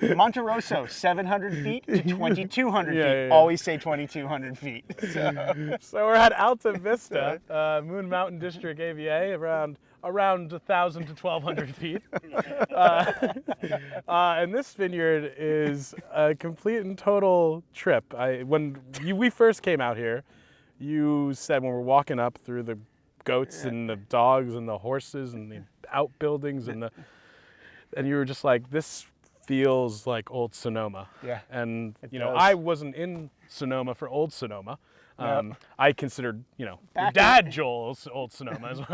Monte Rosso, 700 feet to 2,200 feet. Yeah. Always say 2,200 feet. So we're at Alta Vista, Moon Mountain District AVA, around 1,000 to 1,200 feet. And this vineyard is a complete and total trip. We first came out here, you said when we're walking up through the goats and the dogs and the horses and the outbuildings and you were just like, this feels like old Sonoma. Yeah. And It does. I wasn't in Sonoma for old Sonoma. Nope. I considered, your Back dad Joel's old Sonoma as well.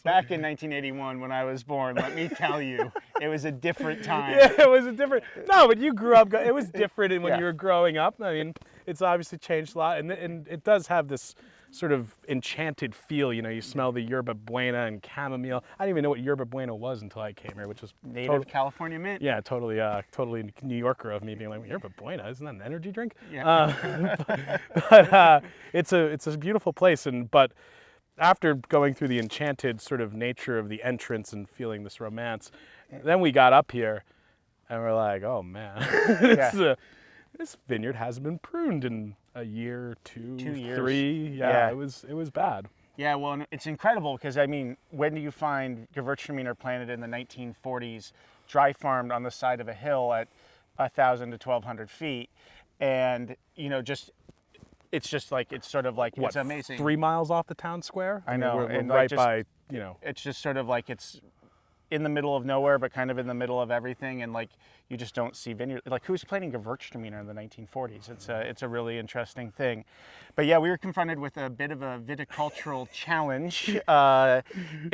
Back in 1981 when I was born, let me tell you, it was a different time. Yeah, it was a different. No, but you grew up. It was different when Yeah. you were growing up. I mean, it's obviously changed a lot, and it does have this sort of enchanted feel. You smell the yerba buena and chamomile. I didn't even know what yerba buena was until I came here, which was Native California mint. Yeah, totally New Yorker of me being like, yerba buena, isn't that an energy drink? Yeah. But it's a beautiful place, but after going through the enchanted sort of nature of the entrance and feeling this romance, then we got up here, and we're like, oh man, this vineyard hasn't been pruned in a year, 2 years. 3. Yeah. It was bad. Yeah, well, it's incredible because, I mean, when do you find Gewürztraminer planted in the 1940s, dry farmed on the side of a hill at 1,000 to 1,200 feet? And, it's amazing. 3 miles off the town square? I know. We're and right like by, It's just sort of like it's in the middle of nowhere, but kind of in the middle of everything. And like, you just don't see vineyard. Like, who's planting Gewürztraminer in the 1940s? It's a really interesting thing. But yeah, we were confronted with a bit of a viticultural challenge in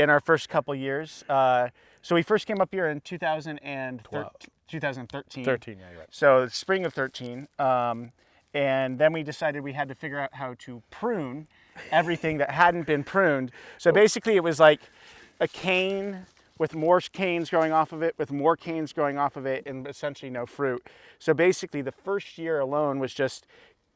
our first couple years. So we first came up here in 2013. 13, yeah, you're right. So spring of 13. And then we decided we had to figure out how to prune everything that hadn't been pruned. So basically it was like a cane with more canes growing off of it, with more canes growing off of it, and essentially no fruit. So basically the first year alone was just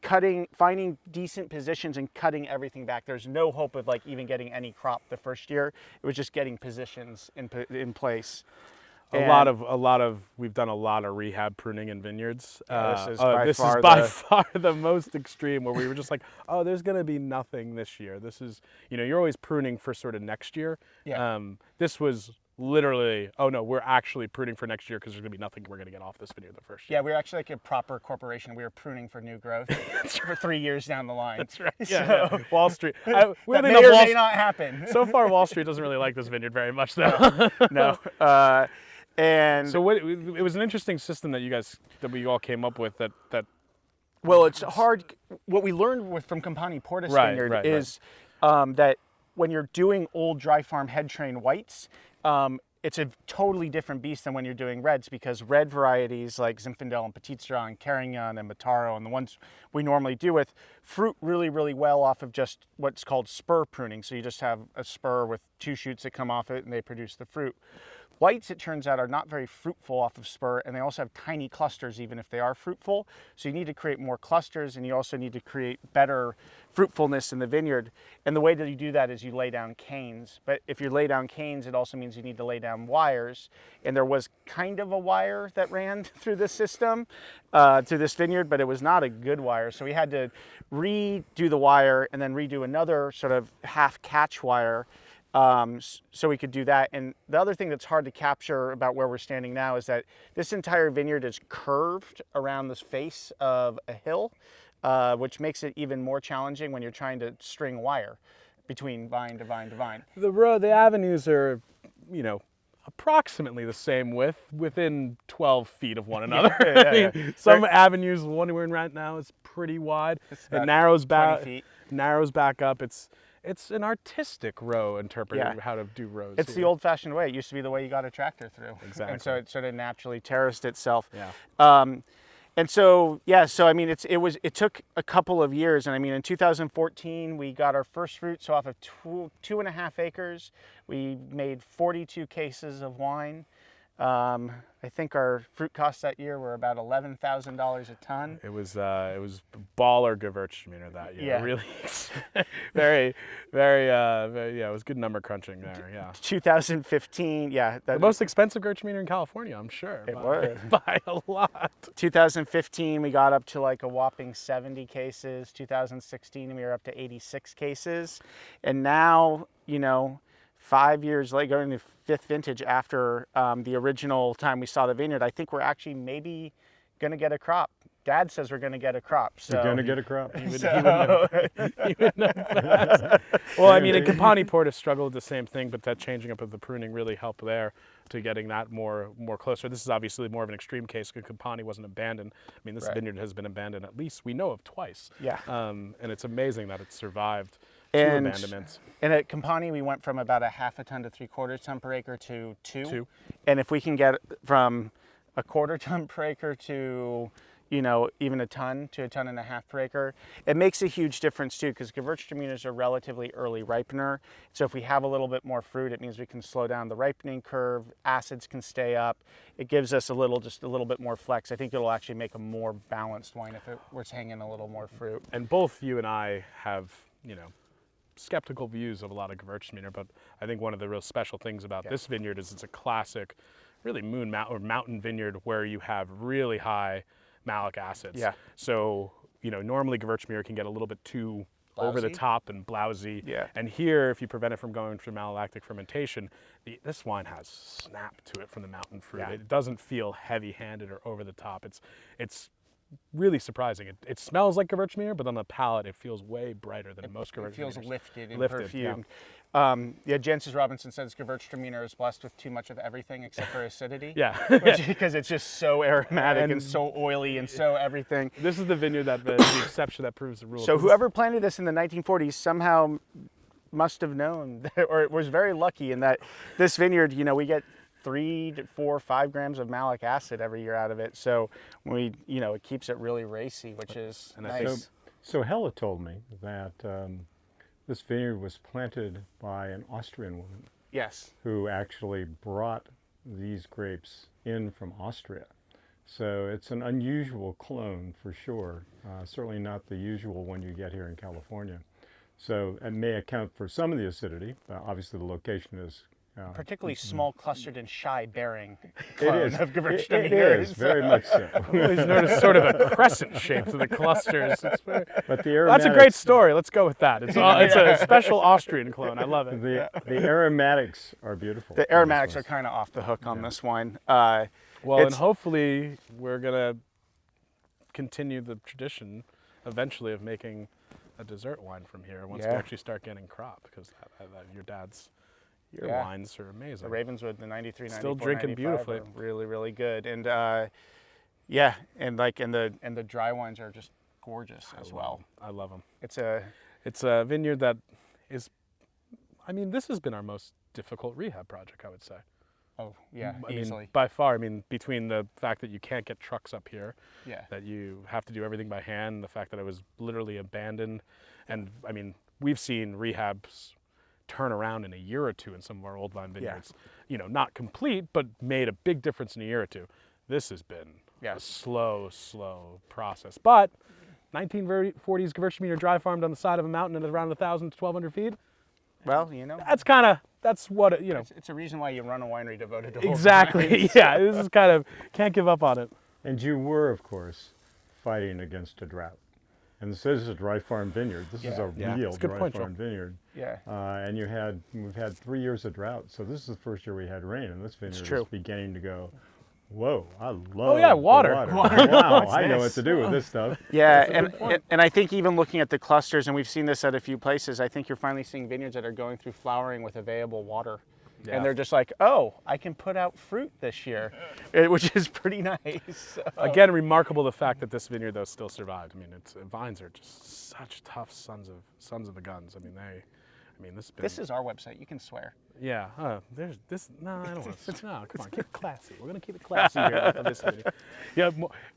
finding decent positions and cutting everything back. There's no hope of like even getting any crop the first year. It was just getting positions in place. We've done a lot of rehab pruning in vineyards. Yeah, this is by far the most extreme, where we were just like, oh, there's going to be nothing this year. This is, you're always pruning for sort of next year. Yeah. This was literally, oh no, we're actually pruning for next year because there's going to be nothing we're going to get off this vineyard the first year. Yeah, we're actually like a proper corporation. We were pruning for new growth for 3 years down the line. That's right. Yeah, So, Wall Street. That may or may not happen. So far, Wall Street doesn't really like this vineyard very much, though. No. And so it was an interesting system that we all came up with that well, it's hard. What we learned from Campani Portis Vineyard is that when you're doing old dry farm head train whites, it's a totally different beast than when you're doing reds, because red varieties like Zinfandel and Petit Syrah and Carignan and Mataro and the ones we normally do with fruit really, really well off of just what's called spur pruning. So you just have a spur with 2 shoots that come off it and they produce the fruit. Whites, it turns out, are not very fruitful off of spur, and they also have tiny clusters even if they are fruitful. So you need to create more clusters, and you also need to create better fruitfulness in the vineyard. And the way that you do that is you lay down canes. But if you lay down canes, it also means you need to lay down wires. And there was kind of a wire that ran through this system, through this vineyard, but it was not a good wire. So we had to redo the wire and then redo another sort of half catch wire. So we could do that. And the other thing that's hard to capture about where we're standing now is that this entire vineyard is curved around this face of a hill, which makes it even more challenging when you're trying to string wire between vine to vine to vine. The avenues are, approximately the same width, within 12 feet of one another. Yeah. Some avenues, the one we're in right now, is pretty wide. It narrows back. 20 feet. Narrows back up. It's an artistic row interpreting how to do rows. It's the old-fashioned way. It used to be the way you got a tractor through. Exactly. And so it sort of naturally terraced itself. Yeah. And so, so I mean, it took a couple of years. And I mean, in 2014, we got our first fruit. So off of 2.5 acres, we made 42 cases of wine. I think our fruit costs that year were about $11,000 a ton. It was baller Gewürztraminer that year. Yeah. Really, very, very, yeah. It was good number crunching there. Yeah. 2015, yeah. The most expensive Gewürztraminer in California, I'm sure. It was. By a lot. 2015, we got up to like a whopping 70 cases. 2016, we were up to 86 cases. And now, you know, 5 years later, going to the 5th vintage after the original time we saw the vineyard, I think we're actually maybe going to get a crop. Dad says we're going to get a crop. So. You're going to get a crop. He would know fast. Well, I mean, in Campani Porta struggled with the same thing, but that changing up of the pruning really helped there to getting that more closer. This is obviously more of an extreme case because Campani wasn't abandoned. I mean, this vineyard has been abandoned at least we know of twice. Yeah. And it's amazing that it survived two abandonments. And at Campani, we went from about a 1/2 ton to 3/4 ton per acre to 2. And if we can get from a 1/4 ton per acre to, you know, even a ton to 1.5 tons per acre, it makes a huge difference too, because Gewürztraminers are relatively early ripener. So if we have a little bit more fruit, it means we can slow down the ripening curve, acids can stay up. It gives us just a little bit more flex. I think it'll actually make a more balanced wine if it was hanging a little more fruit. And both you and I have, you know, skeptical views of a lot of Gewürztraminer, but I think one of the real special things about this vineyard is it's a classic, really mountain vineyard where you have really high malic acids. Yeah. So, you know, normally Gewürztraminer can get a little bit too over the top and blousy. Yeah. And here, if you prevent it from going through malolactic fermentation, this wine has snap to it from the mountain fruit. Yeah. It doesn't feel heavy-handed or over the top. It's really surprising. It smells like Gewürztraminer, but on the palate, it feels way brighter than most Gewürztraminers. It feels lifted and Lifted, perfumed. Jancis Robinson says Gewürztraminer is blessed with too much of everything except for acidity. Yeah. Because it's just so aromatic and so oily and so everything. This is the vineyard that the exception that proves the rule. So whoever planted this in the 1940s somehow must have known, or was very lucky in that this vineyard, you know, we get 3 to 4, 5 grams of malic acid every year out of it. So we, you know, it keeps it really racy, which is nice. So Hella told me that this vineyard was planted by an Austrian woman. Yes. Who actually brought these grapes in from Austria. So it's an unusual clone for sure. Certainly not the usual one you get here in California. So it may account for some of the acidity. Obviously the location is particularly small, clustered, and shy bearing. It is. Of Gewürztraminer. It is very much so. He's noticed sort of a crescent shape to the clusters. But the that's a great story. Let's go with that. It's a special Austrian clone. I love it. The aromatics are beautiful. The aromatics are kind of off the hook on this wine. Well, and hopefully we're gonna continue the tradition eventually of making a dessert wine from here once we actually start getting crop, because your wines are amazing. The Ravenswood, the 93, 94, still drinking 95 beautifully. are really, really good. And and the dry wines are just gorgeous as well. I love them. It's a vineyard that is, I mean, this has been our most difficult rehab project, I would say. Oh yeah, easily. Mean, by far. I mean, between the fact that you can't get trucks up here, that you have to do everything by hand, the fact that it was literally abandoned, and I mean, we've seen rehabs turn around in a year or two in some of our old vine vineyards. You know, not complete, but made a big difference in a year or two. This has been a slow process. But 1940s Gewürztraminer dry farmed on the side of a mountain at around 1,000 to 1,200 feet. Well, you know, that's what, you know. It's a reason why you run a winery devoted to exactly. Yeah, this is kind of, can't give up on it. And you were, of course, fighting against a drought. And this is a dry farm vineyard. This is a real dry farm vineyard. Yeah. And we've had 3 years of drought. So this is the first year we had rain, and this vineyard is beginning to go, whoa, I love water. Wow, I know what to do with this stuff. Yeah, and I think even looking at the clusters, and we've seen this at a few places, I think you're finally seeing vineyards that are going through flowering with available water. Yeah. And they're just like, oh, I can put out fruit this year, which is pretty nice. So. Again, remarkable the fact that this vineyard though still survived. I mean, vines are just such tough sons of the guns. I mean, this is our website. You can swear. Yeah. There's this. No, I don't want to. No, come on, keep it classy. We're gonna keep it classy here on this video. Yeah,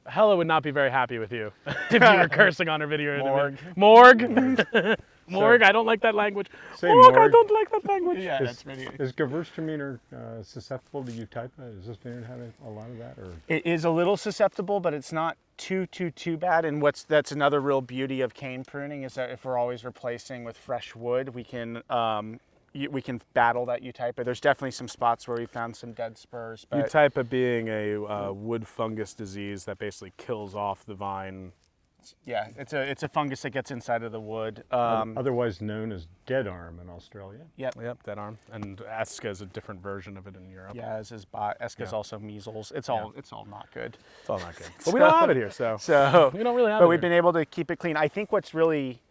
Hella would not be very happy with you if you were cursing on her video. Morgue. Morg, I don't like that language. Say Morg, I morg. don't like that language. Yeah, that's pretty. Is Gewürztraminer susceptible to Eutypa? Does this vineyard have a lot of that? Or It is a little susceptible, but it's not too bad. And that's another real beauty of cane pruning is that if we're always replacing with fresh wood, we can battle that Eutypa. There's definitely some spots where we found some dead spurs. But Eutypa being a wood fungus disease that basically kills off the vine. yeah, it's a fungus that gets inside of the wood. otherwise known as dead arm in Australia. Yep. Dead arm. And Eska is a different version of it in Europe. Yeah, as is Eska's also measles. It's all not good. It's all not good. But we don't have it here, so we don't really have it. But we've here. been able to keep it clean. I think what's really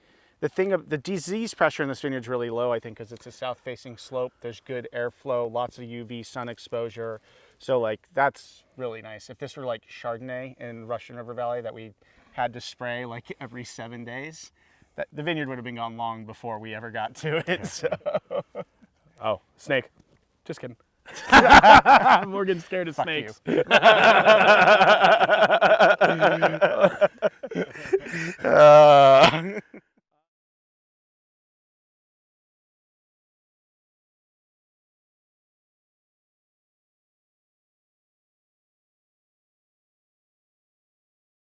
the thing of the disease pressure in this vineyard is really low. I think because it's a south-facing slope. There's good airflow, lots of UV sun exposure. So like that's really nice. If this were like Chardonnay in Russian River Valley that we had to spray like every 7 days, that the vineyard would have been gone long before we ever got to it. So. Oh, snake. Just kidding. Morgan's scared of Fuck snakes. you.